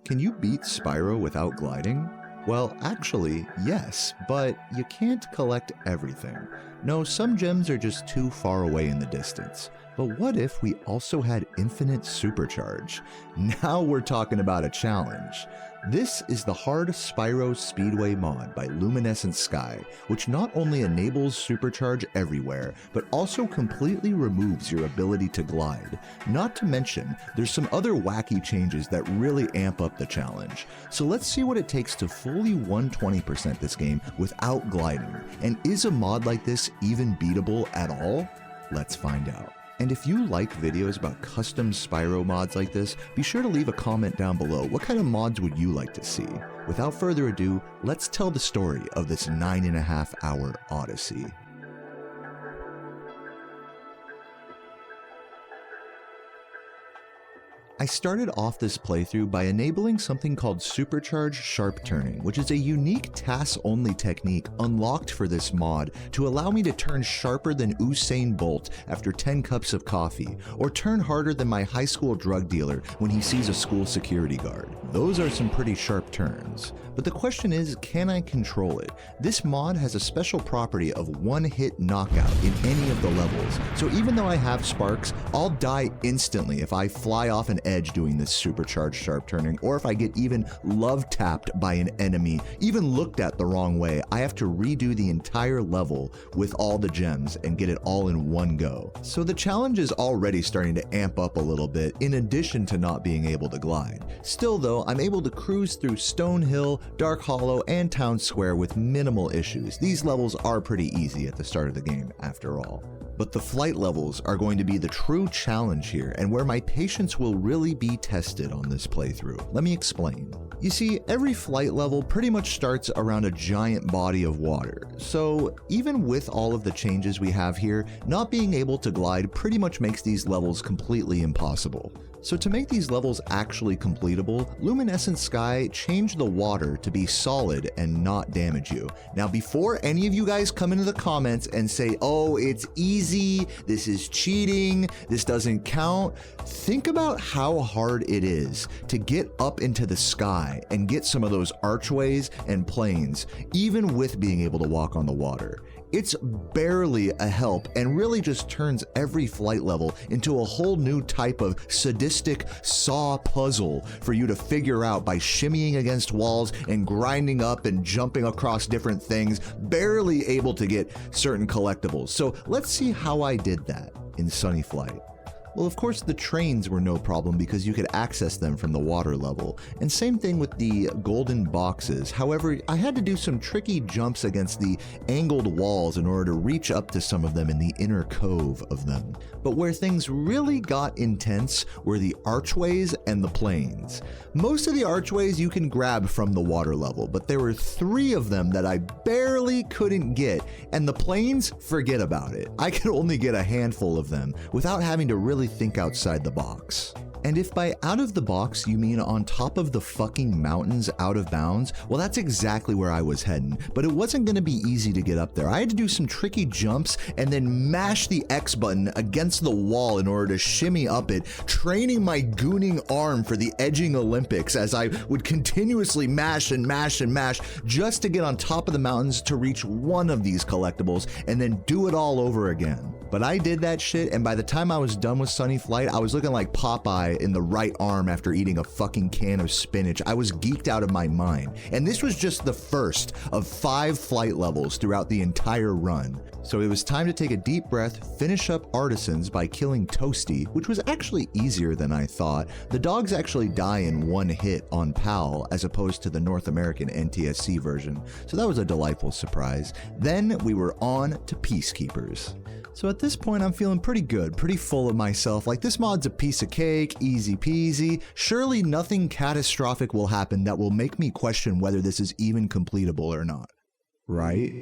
Can you beat Spyro without gliding? Well, actually, yes, but you can't collect everything. No, some gems are just too far away in the distance. But what if we also had infinite supercharge? Now we're talking about a challenge. This is the Hard Spyro Speedway mod by Luminescentsky, which not only enables supercharge everywhere, but also completely removes your ability to glide. Not to mention, there's some other wacky changes that really amp up the challenge. So let's see what it takes to fully 120% this game without gliding. And is a mod like this even beatable at all? Let's find out. And if you like videos about custom Spyro mods like this, be sure to leave a comment down below. What kind of mods would you like to see? Without further ado, let's tell the story of this 9.5-hour odyssey. I started off this playthrough by enabling something called Supercharged Sharp Turning, which is a unique TAS-only technique unlocked for this mod to allow me to turn sharper than Usain Bolt after 10 cups of coffee, or turn harder than my high school drug dealer when he sees a school security guard. Those are some pretty sharp turns. But the question is, can I control it? This mod has a special property of one-hit knockout in any of the levels, so even though I have sparks, I'll die instantly if I fly off an edge doing this supercharged sharp turning, or if I get even love tapped by an enemy, even looked at the wrong way. I have to redo the entire level with all the gems and get it all in one go. So the challenge is already starting to amp up a little bit, in addition to not being able to glide. Still though, I'm able to cruise through Stone Hill, Dark Hollow, and Town Square with minimal issues. These levels are pretty easy at the start of the game, after all. But the flight levels are going to be the true challenge here, and where my patience will really be tested on this playthrough. Let me explain. You see, every flight level pretty much starts around a giant body of water, so even with all of the changes we have here, not being able to glide pretty much makes these levels completely impossible. So to make these levels actually completable, Luminescentsky changed the water to be solid and not damage you. Now before any of you guys come into the comments and say, oh, it's easy, this is cheating, this doesn't count, think about how hard it is to get up into the sky and get some of those archways and planes, even with being able to walk on the water. It's barely a help and really just turns every flight level into a whole new type of sadistic saw puzzle for you to figure out by shimmying against walls and grinding up and jumping across different things, barely able to get certain collectibles. So let's see how I did that in Sunny Flight. Well, of course, the trains were no problem because you could access them from the water level, and same thing with the golden boxes. However, I had to do some tricky jumps against the angled walls in order to reach up to some of them in the inner cove of them. But where things really got intense were the archways and the planes. Most of the archways you can grab from the water level, but there were 3 of them that I barely couldn't get, and the planes, forget about it. I could only get a handful of them without having to really think outside the box. And if by out of the box you mean on top of the fucking mountains out of bounds, well, that's exactly where I was heading, but it wasn't going to be easy to get up there. I had to do some tricky jumps and then mash the X button against the wall in order to shimmy up it, training my gooning arm for the edging Olympics as I would continuously mash and mash and mash just to get on top of the mountains to reach one of these collectibles and then do it all over again. But I did that shit, and by the time I was done with Sunny Flight, I was looking like Popeye in the right arm after eating a fucking can of spinach. I was geeked out of my mind. And this was just the first of 5 flight levels throughout the entire run. So it was time to take a deep breath, finish up Artisans by killing Toasty, which was actually easier than I thought. The dogs actually die in one hit on PAL as opposed to the North American NTSC version, so that was a delightful surprise. Then we were on to Peacekeepers. So at this point, I'm feeling pretty good, pretty full of myself. Like, this mod's a piece of cake, easy peasy. Surely nothing catastrophic will happen that will make me question whether this is even completable or not. Right?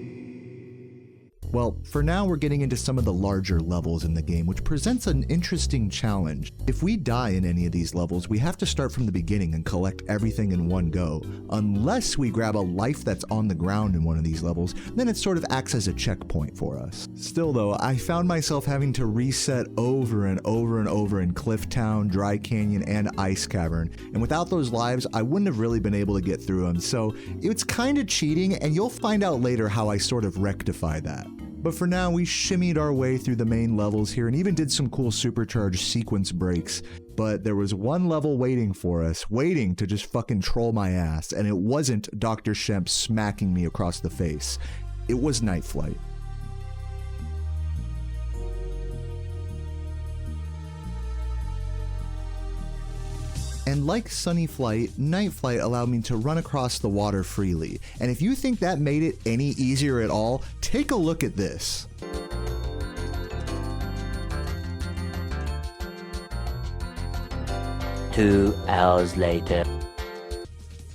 Well, for now we're getting into some of the larger levels in the game, which presents an interesting challenge. If we die in any of these levels, we have to start from the beginning and collect everything in one go. Unless we grab a life that's on the ground in one of these levels, then it sort of acts as a checkpoint for us. Still though, I found myself having to reset over and over and over in Cliff Town, Dry Canyon, and Ice Cavern, and without those lives, I wouldn't have really been able to get through them, so it's kind of cheating, and you'll find out later how I sort of rectify that. But for now, we shimmied our way through the main levels here and even did some cool supercharged sequence breaks. But there was one level waiting for us, waiting to just fucking troll my ass, and it wasn't Dr. Shemp smacking me across the face. It was Nightflight. And like Sunny Flight, Nightflight allowed me to run across the water freely. And if you think that made it any easier at all, take a look at this. 2 hours later.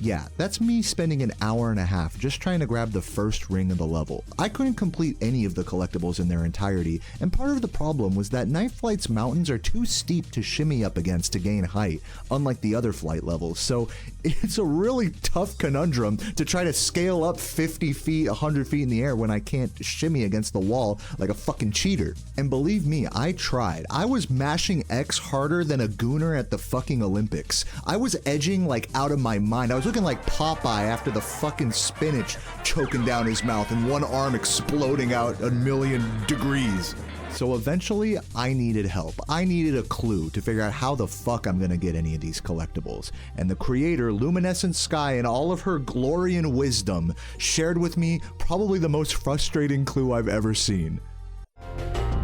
Yeah, that's me spending an hour and a half just trying to grab the first ring of the level. I couldn't complete any of the collectibles in their entirety, and part of the problem was that Nightflight's mountains are too steep to shimmy up against to gain height, unlike the other flight levels, so it's a really tough conundrum to try to scale up 50 feet, 100 feet in the air when I can't shimmy against the wall like a fucking cheater. And believe me, I tried. I was mashing X harder than a gooner at the fucking Olympics. I was edging like out of my mind. I was looking like Popeye after the fucking spinach choking down his mouth and one arm exploding out 1,000,000 degrees. So eventually, I needed help. I needed a clue to figure out how the fuck I'm gonna get any of these collectibles. And the creator, Luminescentsky, in all of her glory and wisdom, shared with me probably the most frustrating clue I've ever seen.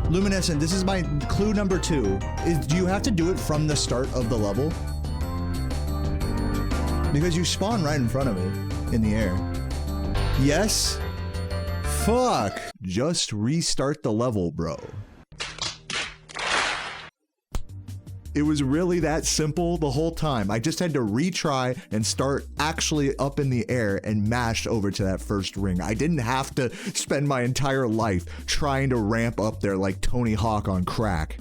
Luminescent, this is my clue number 2. Do you have to do it from the start of the level? Because you spawn right in front of me, in the air. Yes? Fuck! Just restart the level, bro. It was really that simple the whole time. I just had to retry and start actually up in the air and mash over to that first ring. I didn't have to spend my entire life trying to ramp up there like Tony Hawk on crack.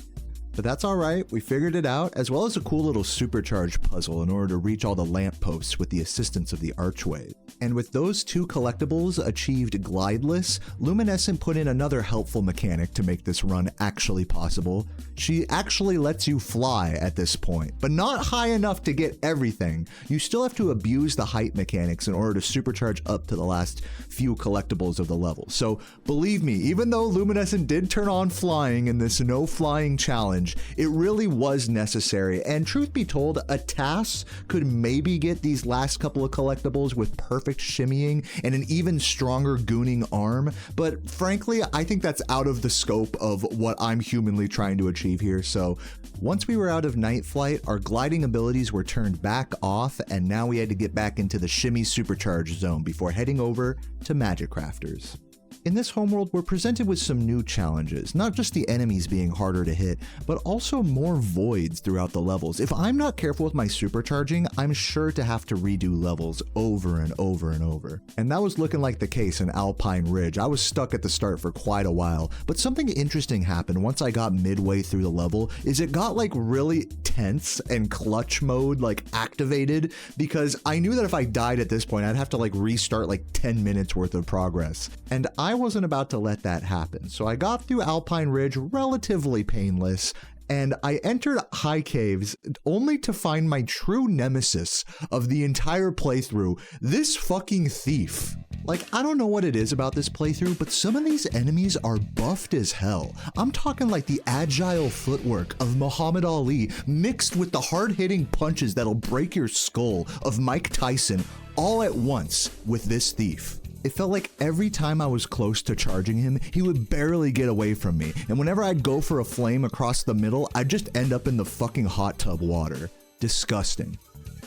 But that's alright, we figured it out, as well as a cool little supercharged puzzle in order to reach all the lampposts with the assistance of the archway. And with those 2 collectibles achieved glideless, Luminescent put in another helpful mechanic to make this run actually possible. She actually lets you fly at this point, but not high enough to get everything. You still have to abuse the height mechanics in order to supercharge up to the last few collectibles of the level. So believe me, even though Luminescent did turn on flying in this no flying challenge, it really was necessary, and truth be told, a task could maybe get these last couple of collectibles with perfect shimmying and an even stronger gooning arm, but frankly, I think that's out of the scope of what I'm humanly trying to achieve here. So once we were out of Nightflight, our gliding abilities were turned back off, and now we had to get back into the shimmy supercharge zone before heading over to Magic Crafters. In this homeworld, we're presented with some new challenges, not just the enemies being harder to hit, but also more voids throughout the levels. If I'm not careful with my supercharging, I'm sure to have to redo levels over and over and over. And that was looking like the case in Alpine Ridge. I was stuck at the start for quite a while, but something interesting happened once I got midway through the level, is it got like really tense and clutch mode like activated, because I knew that if I died at this point, I'd have to like restart like 10 minutes worth of progress. And I wasn't about to let that happen, so I got through Alpine Ridge relatively painless, and I entered High Caves only to find my true nemesis of the entire playthrough, this fucking thief. Like, I don't know what it is about this playthrough, but some of these enemies are buffed as hell. I'm talking like the agile footwork of Muhammad Ali mixed with the hard-hitting punches that'll break your skull of Mike Tyson all at once with this thief. It felt like every time I was close to charging him, he would barely get away from me, and whenever I'd go for a flame across the middle, I'd just end up in the fucking hot tub water. Disgusting.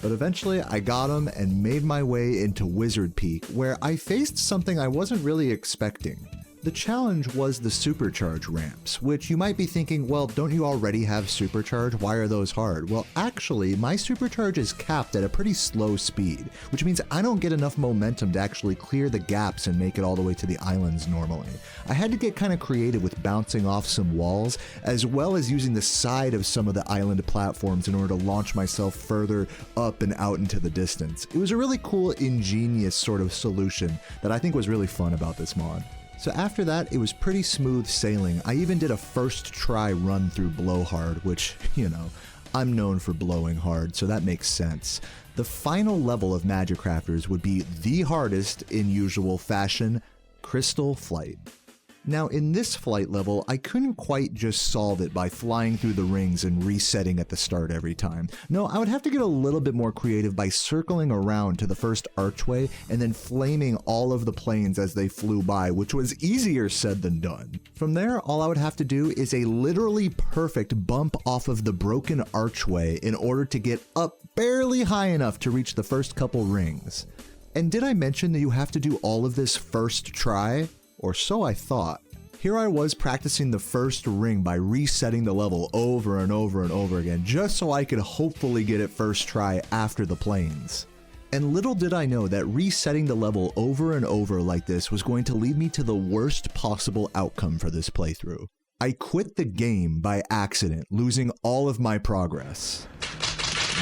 But eventually I got him and made my way into Wizard Peak, where I faced something I wasn't really expecting. The challenge was the supercharge ramps, which you might be thinking, well, don't you already have supercharge? Why are those hard? Well, actually, my supercharge is capped at a pretty slow speed, which means I don't get enough momentum to actually clear the gaps and make it all the way to the islands normally. I had to get kind of creative with bouncing off some walls, as well as using the side of some of the island platforms in order to launch myself further up and out into the distance. It was a really cool, ingenious sort of solution that I think was really fun about this mod. So after that, it was pretty smooth sailing. I even did a first try run through Blowhard, which, you know, I'm known for blowing hard, so that makes sense. The final level of Magic Crafters would be the hardest in usual fashion, Crystal Flight. Now in this flight level, I couldn't quite just solve it by flying through the rings and resetting at the start every time. No, I would have to get a little bit more creative by circling around to the first archway and then flaming all of the planes as they flew by, which was easier said than done. From there, all I would have to do is a literally perfect bump off of the broken archway in order to get up barely high enough to reach the first couple rings. And did I mention that you have to do all of this first try? Or so I thought. Here I was practicing the first ring by resetting the level over and over and over again, just so I could hopefully get it first try after the planes. And little did I know that resetting the level over and over like this was going to lead me to the worst possible outcome for this playthrough. I quit the game by accident, losing all of my progress.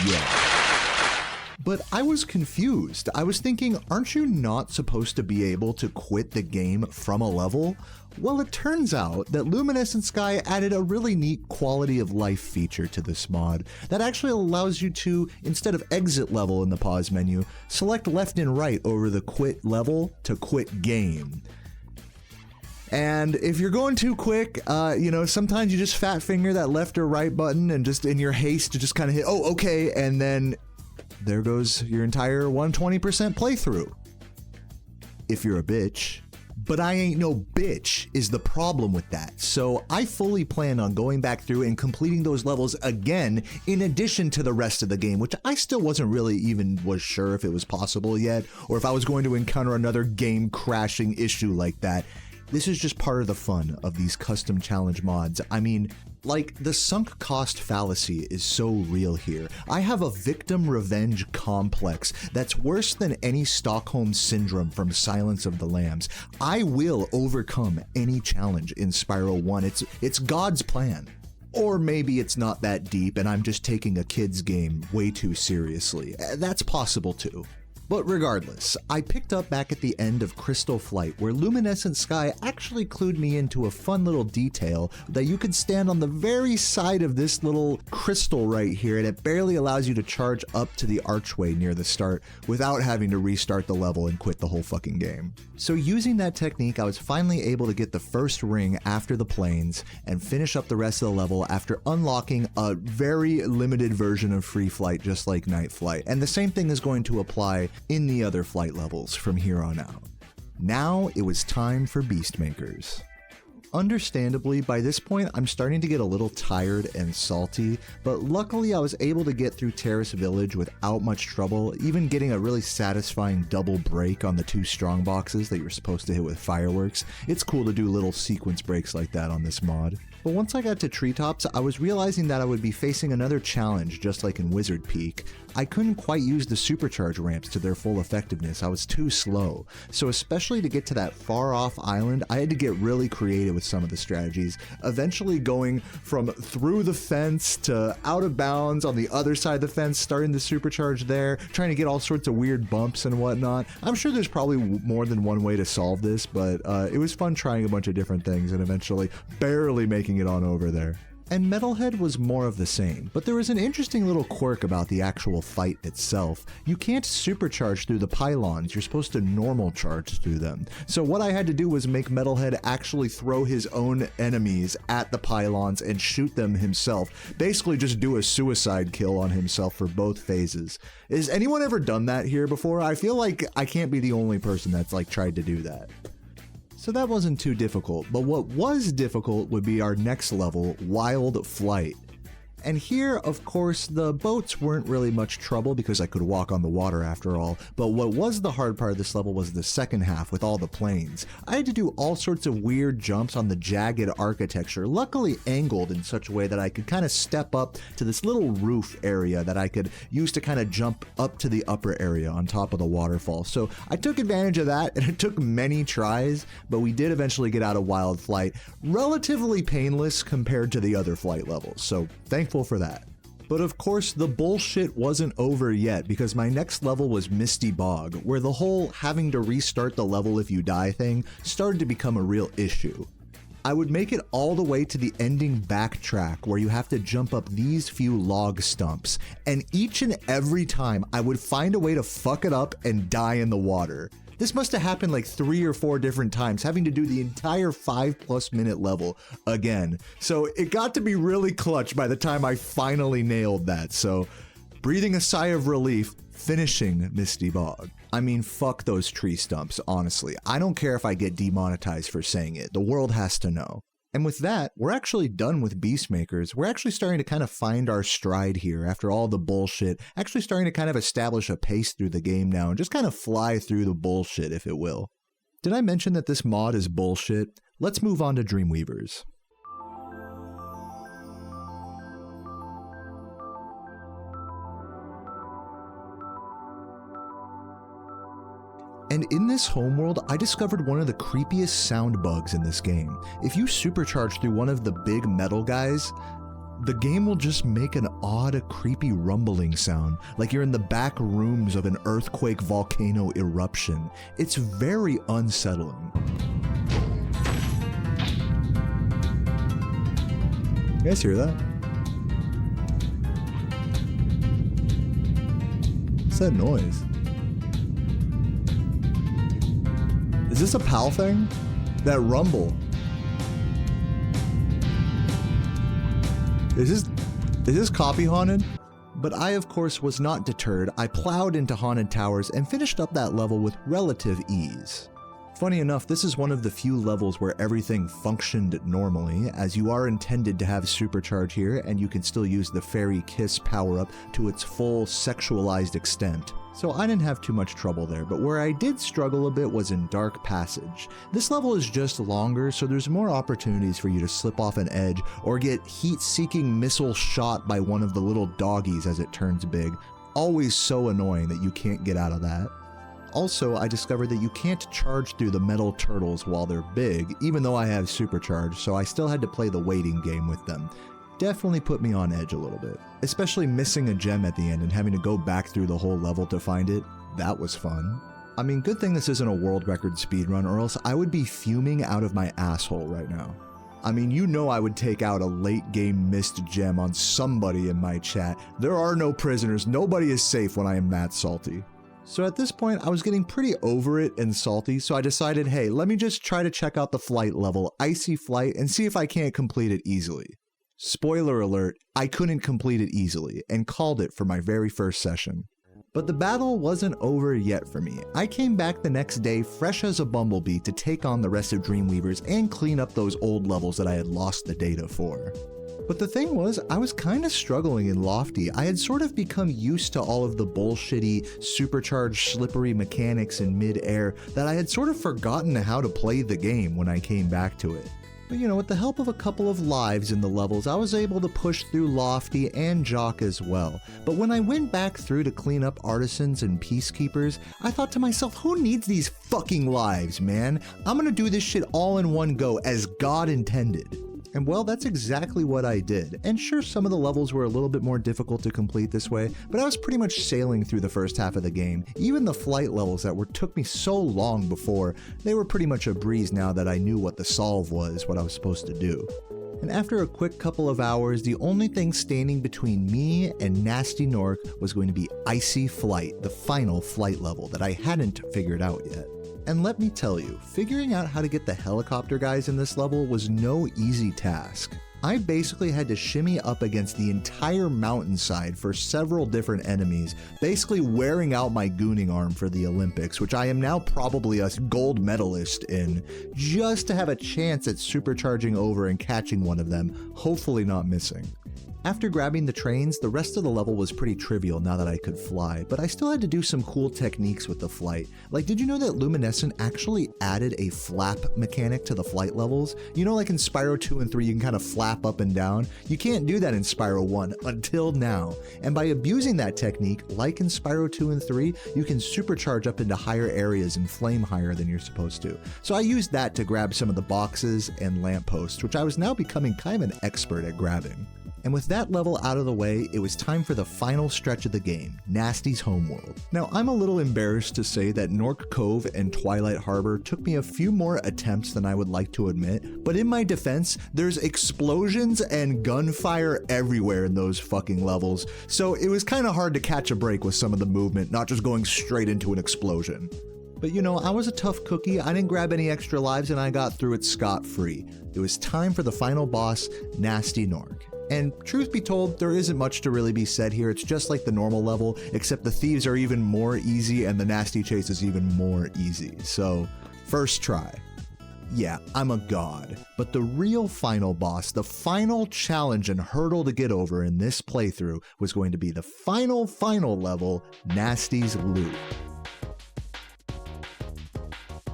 Yeah. But I was confused. I was thinking, aren't you not supposed to be able to quit the game from a level? Well, it turns out that Luminescentsky added a really neat quality of life feature to this mod that actually allows you to, instead of exit level in the pause menu, select left and right over the quit level to quit game. And if you're going too quick, you know, sometimes you just fat finger that left or right button and just in your haste to just kind of hit, oh, okay, and then there goes your entire 120% playthrough. If you're a bitch. But I ain't no bitch is the problem with that. So I fully plan on going back through and completing those levels again in addition to the rest of the game, which I still wasn't really even was sure if it was possible yet, or if I was going to encounter another game crashing issue like that. This is just part of the fun of these custom challenge mods. I mean, like, the sunk cost fallacy is so real here. I have a victim revenge complex that's worse than any Stockholm Syndrome from Silence of the Lambs. I will overcome any challenge in Spyro 1. It's God's plan. Or maybe it's not that deep and I'm just taking a kid's game way too seriously. That's possible too. But regardless, I picked up back at the end of Crystal Flight, where Luminescentsky actually clued me into a fun little detail that you could stand on the very side of this little crystal right here, and it barely allows you to charge up to the archway near the start without having to restart the level and quit the whole fucking game. So using that technique, I was finally able to get the first ring after the planes and finish up the rest of the level after unlocking a very limited version of Free Flight, just like Nightflight. And the same thing is going to apply in the other flight levels from here on out. Now it was time for Beastmakers. Understandably, by this point, I'm starting to get a little tired and salty, but luckily I was able to get through Terrace Village without much trouble, even getting a really satisfying double break on the 2 strong boxes that you're supposed to hit with fireworks. It's cool to do little sequence breaks like that on this mod. But once I got to Treetops, I was realizing that I would be facing another challenge just like in Wizard Peak. I couldn't quite use the supercharge ramps to their full effectiveness, I was too slow. So especially to get to that far off island, I had to get really creative with some of the strategies, eventually going from through the fence to out of bounds on the other side of the fence, starting the supercharge there, trying to get all sorts of weird bumps and whatnot. I'm sure there's probably more than one way to solve this, but it was fun trying a bunch of different things and eventually barely making it on over there. And Metalhead was more of the same, but there was an interesting little quirk about the actual fight itself. You can't supercharge through the pylons, you're supposed to normal charge through them. So what I had to do was make Metalhead actually throw his own enemies at the pylons and shoot them himself. Basically just do a suicide kill on himself for both phases. Has anyone ever done that here before? I feel like I can't be the only person that's like tried to do that. So that wasn't too difficult, but what was difficult would be our next level, Wild Flight. And here, of course, the boats weren't really much trouble because I could walk on the water after all, but what was the hard part of this level was the second half with all the planes. I had to do all sorts of weird jumps on the jagged architecture, luckily angled in such a way that I could kind of step up to this little roof area that I could use to kind of jump up to the upper area on top of the waterfall. So I took advantage of that, and it took many tries, but we did eventually get out of Wild Flight, relatively painless compared to the other flight levels, so thankful for that. But of course, the bullshit wasn't over yet, because my next level was Misty Bog, where the whole having to restart the level if you die thing started to become a real issue. I would make it all the way to the ending backtrack where you have to jump up these few log stumps, and each and every time I would find a way to fuck it up and die in the water. This must have happened like 3 or 4 different times, having to do the entire 5+ minute level again. So it got to be really clutch by the time I finally nailed that. So breathing a sigh of relief, finishing Misty Bog. I mean, fuck those tree stumps, honestly. I don't care if I get demonetized for saying it. The world has to know. And with that, we're actually done with Beastmakers. We're actually starting to kind of find our stride here after all the bullshit, actually starting to kind of establish a pace through the game now and just kind of fly through the bullshit, if it will. Did I mention that this mod is bullshit? Let's move on to Dreamweavers. And in this homeworld, I discovered one of the creepiest sound bugs in this game. If you supercharge through one of the big metal guys, the game will just make an odd, creepy rumbling sound, like you're in the back rooms of an earthquake volcano eruption. It's very unsettling. You guys hear that? What's that noise? Is this a PAL thing? That rumble. Is this copy haunted? But I, of course, was not deterred. I plowed into Haunted Towers and finished up that level with relative ease. Funny enough, this is one of the few levels where everything functioned normally, as you are intended to have supercharge here, and you can still use the Fairy Kiss power-up to its full sexualized extent. So I didn't have too much trouble there, but where I did struggle a bit was in Dark Passage. This level is just longer, so there's more opportunities for you to slip off an edge or get heat-seeking missile shot by one of the little doggies as it turns big. Always so annoying that you can't get out of that. Also, I discovered that you can't charge through the metal turtles while they're big, even though I have supercharge, so I still had to play the waiting game with them. Definitely put me on edge a little bit. Especially missing a gem at the end and having to go back through the whole level to find it. That was fun. I mean, good thing this isn't a world record speedrun, or else I would be fuming out of my asshole right now. I mean, you know I would take out a late game missed gem on somebody in my chat. There are no prisoners, nobody is safe when I am that salty. So at this point, I was getting pretty over it and salty, so I decided, hey, let me just try to check out the flight level, Icy Flight, and see if I can't complete it easily. Spoiler alert, I couldn't complete it easily, and called it for my very first session. But the battle wasn't over yet for me. I came back the next day fresh as a bumblebee to take on the rest of Dreamweavers and clean up those old levels that I had lost the data for. But the thing was, I was kinda struggling in Lofty. I had sort of become used to all of the bullshitty, supercharged, slippery mechanics in mid-air that I had sort of forgotten how to play the game when I came back to it. But you know, with the help of a couple of lives in the levels, I was able to push through Lofty and Jock as well. But when I went back through to clean up Artisans and Peacekeepers, I thought to myself, who needs these fucking lives, man? I'm gonna do this shit all in one go, as God intended. And well, that's exactly what I did. And sure, some of the levels were a little bit more difficult to complete this way, but I was pretty much sailing through the first half of the game. Even the flight levels that took me so long before, they were pretty much a breeze now that I knew what the solve was, what I was supposed to do. And after a quick couple of hours, the only thing standing between me and Gnasty Nork was going to be Icy Flight, the final flight level that I hadn't figured out yet. And let me tell you, figuring out how to get the helicopter guys in this level was no easy task. I basically had to shimmy up against the entire mountainside for several different enemies, basically wearing out my gooning arm for the Olympics, which I am now probably a gold medalist in, just to have a chance at supercharging over and catching one of them, hopefully not missing. After grabbing the trains, the rest of the level was pretty trivial now that I could fly, but I still had to do some cool techniques with the flight. Like, did you know that Luminescent actually added a flap mechanic to the flight levels? You know, like in Spyro 2 and 3, you can kind of flap up and down? You can't do that in Spyro 1 until now. And by abusing that technique, like in Spyro 2 and 3, you can supercharge up into higher areas and flame higher than you're supposed to. So I used that to grab some of the boxes and lampposts, which I was now becoming kind of an expert at grabbing. And with that level out of the way, it was time for the final stretch of the game, Gnasty's homeworld. Now, I'm a little embarrassed to say that Nork Cove and Twilight Harbor took me a few more attempts than I would like to admit, but in my defense, there's explosions and gunfire everywhere in those fucking levels, so it was kind of hard to catch a break with some of the movement, not just going straight into an explosion. But you know, I was a tough cookie, I didn't grab any extra lives, and I got through it scot-free. It was time for the final boss, Gnasty Nork. And truth be told, there isn't much to really be said here. It's just like the normal level, except the thieves are even more easy and the Gnasty chase is even more easy. So, first try. Yeah, I'm a god. But the real final boss, the final challenge and hurdle to get over in this playthrough was going to be the final level, Gnasty's Loop.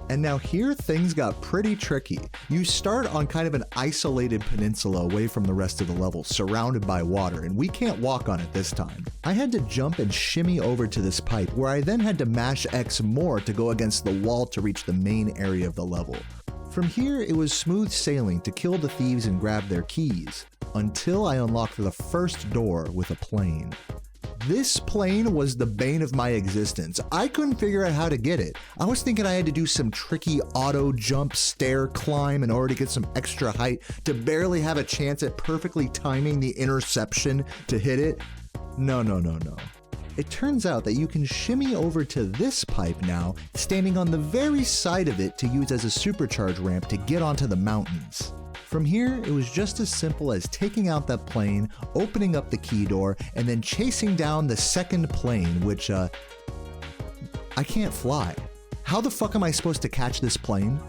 And now here things got pretty tricky. You start on kind of an isolated peninsula away from the rest of the level, surrounded by water, and we can't walk on it this time. I had to jump and shimmy over to this pipe, where I then had to mash X more to go against the wall to reach the main area of the level. From here, it was smooth sailing to kill the thieves and grab their keys, until I unlocked the first door with a plane. This plane was the bane of my existence. I couldn't figure out how to get it. I was thinking I had to do some tricky auto jump, stair climb in order to get some extra height to barely have a chance at perfectly timing the interception to hit it. No. It turns out that you can shimmy over to this pipe now, standing on the very side of it to use as a supercharge ramp to get onto the mountains. From here, it was just as simple as taking out that plane, opening up the key door, and then chasing down the second plane, which, I can't fly. How the fuck am I supposed to catch this plane?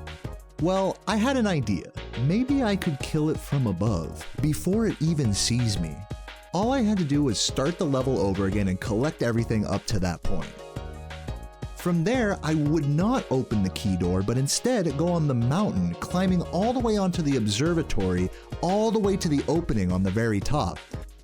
Well, I had an idea. Maybe I could kill it from above, before it even sees me. All I had to do was start the level over again and collect everything up to that point. From there, I would not open the key door, but instead go on the mountain, climbing all the way onto the observatory, all the way to the opening on the very top.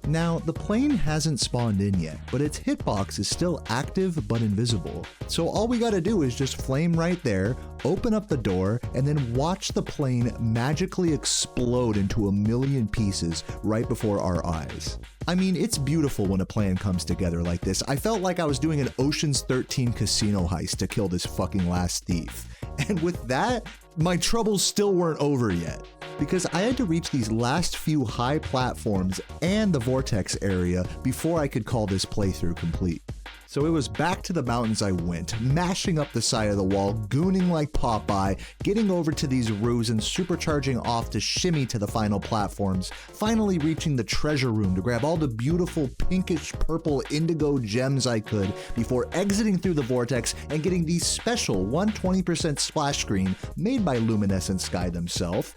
Now, the plane hasn't spawned in yet, but its hitbox is still active but invisible. So all we gotta do is just flame right there, open up the door, and then watch the plane magically explode into a million pieces right before our eyes. I mean, it's beautiful when a plan comes together like this. I felt like I was doing an Ocean's 13 casino heist to kill this fucking last thief. And with that, my troubles still weren't over yet, because I had to reach these last few high platforms and the vortex area before I could call this playthrough complete. So it was back to the mountains I went, mashing up the side of the wall, gooning like Popeye, getting over to these roofs and supercharging off to shimmy to the final platforms, finally reaching the treasure room to grab all the beautiful pinkish purple indigo gems I could before exiting through the vortex and getting the special 120% splash screen made by Luminescentsky themselves,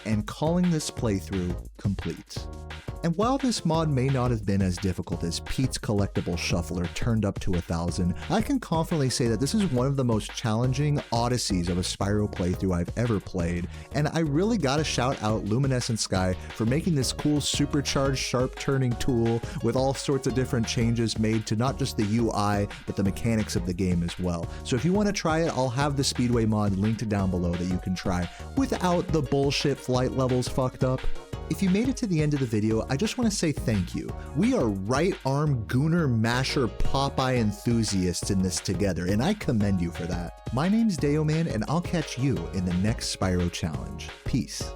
and calling this playthrough complete. And while this mod may not have been as difficult as Pete's Collectible Shuffler turned up to 1,000, I can confidently say that this is one of the most challenging odysseys of a Spyro playthrough I've ever played, and I really gotta shout out Luminescentsky for making this cool supercharged sharp turning tool with all sorts of different changes made to not just the UI, but the mechanics of the game as well. So if you want to try it, I'll have the Speedway mod linked down below that you can try without the bullshit flight levels fucked up. If you made it to the end of the video, I just want to say thank you. We are right arm Gooner Masher Popeye enthusiasts in this together, and I commend you for that. My name's Dayoman, and I'll catch you in the next Spyro challenge. Peace.